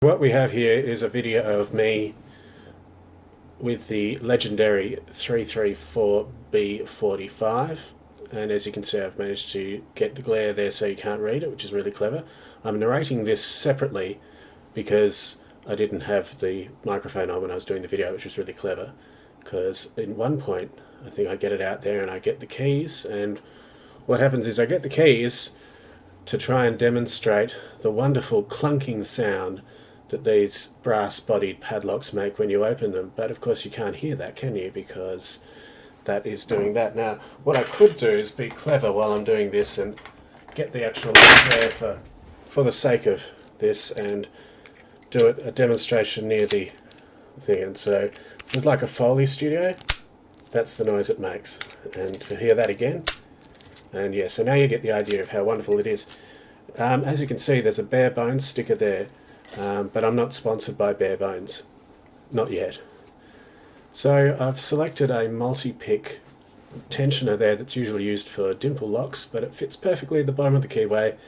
What we have here is a video of me with the legendary 334B45, and as you can see I've managed to get the glare there so you can't read it, which is really clever. I'm narrating this separately because I didn't have the microphone on when I was doing the video, which was really clever, because in one point I think I get it out there and I get the keys, and what happens is I get the keys to try and demonstrate the wonderful clunking sound that these brass-bodied padlocks make when you open them. But of course you can't hear that, can you? Because that is doing that. Now, what I could do is be clever while I'm doing this and get the actual lock there for the sake of this and do a demonstration near the thing. And so this is like a Foley studio. That's the noise it makes. And to hear that again. And yeah, so now you get the idea of how wonderful it is. As you can see, there's a bare bones sticker there. But I'm not sponsored by Bare Bones, not yet. So I've selected a multi-pick tensioner there that's usually used for dimple locks, but it fits perfectly at the bottom of the keyway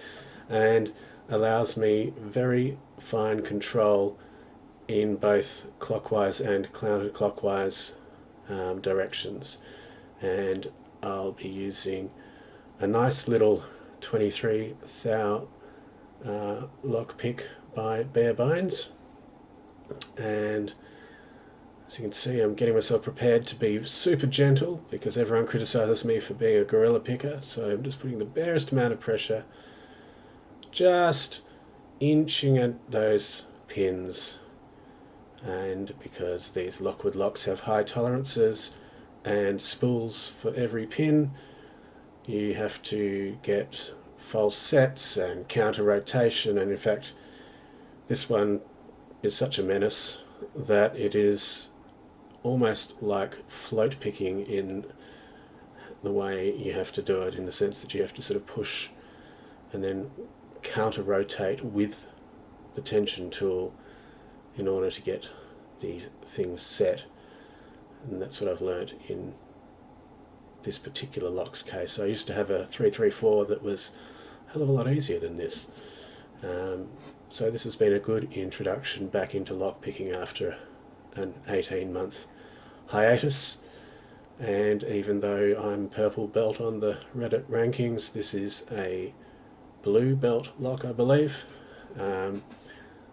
and allows me very fine control in both clockwise and counterclockwise directions. And I'll be using a nice little 23 thou lock pick by Bare Bones, and as you can see I'm getting myself prepared to be super gentle because everyone criticises me for being a gorilla picker, so I'm just putting the barest amount of pressure, just inching at those pins. And because these Lockwood locks have high tolerances and spools for every pin, you have to get false sets and counter rotation, and in fact this one is such a menace that it is almost like float picking in the way you have to do it, in the sense that you have to sort of push and then counter rotate with the tension tool in order to get the things set. And that's what I've learnt in this particular lock's case. I used to have a 334 that was a hell of a lot easier than this. So this has been a good introduction back into lockpicking after an 18-month hiatus, and even though I'm purple belt on the Reddit rankings, this is a blue belt lock, I believe.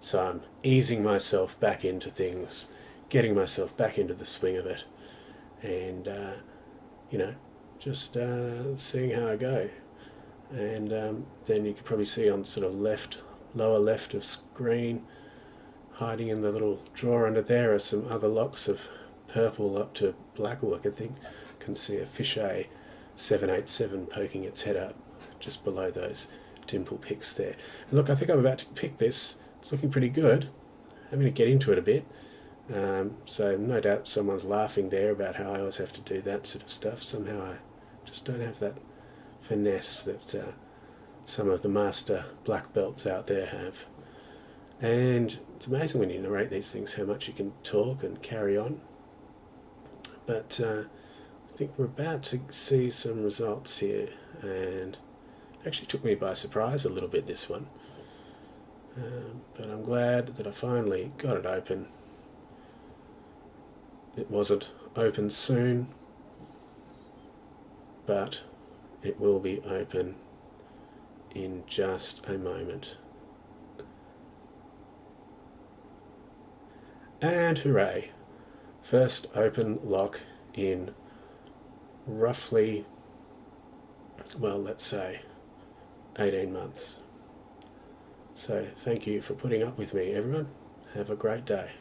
So I'm easing myself back into things, getting myself back into the swing of it, and you know, just seeing how I go. And then you can probably see on sort of lower left of screen, hiding in the little drawer under there, are some other locks of purple up to blackwood. I think you can see a fisheye 787 poking its head up just below those dimple picks there. And look, I think I'm about to pick this. It's looking pretty good. I'm going to get into it a bit. So no doubt someone's laughing there about how I always have to do that sort of stuff. Somehow I just don't have that finesse that some of the master black belts out there have. And it's amazing when you narrate these things how much you can talk and carry on. But I think we're about to see some results here, and it actually took me by surprise a little bit, this one. But I'm glad that I finally got it open. It wasn't open soon, but it will be open in just a moment. And hooray! First open lock in roughly, well, let's say 18 months. So thank you for putting up with me, everyone. Have a great day.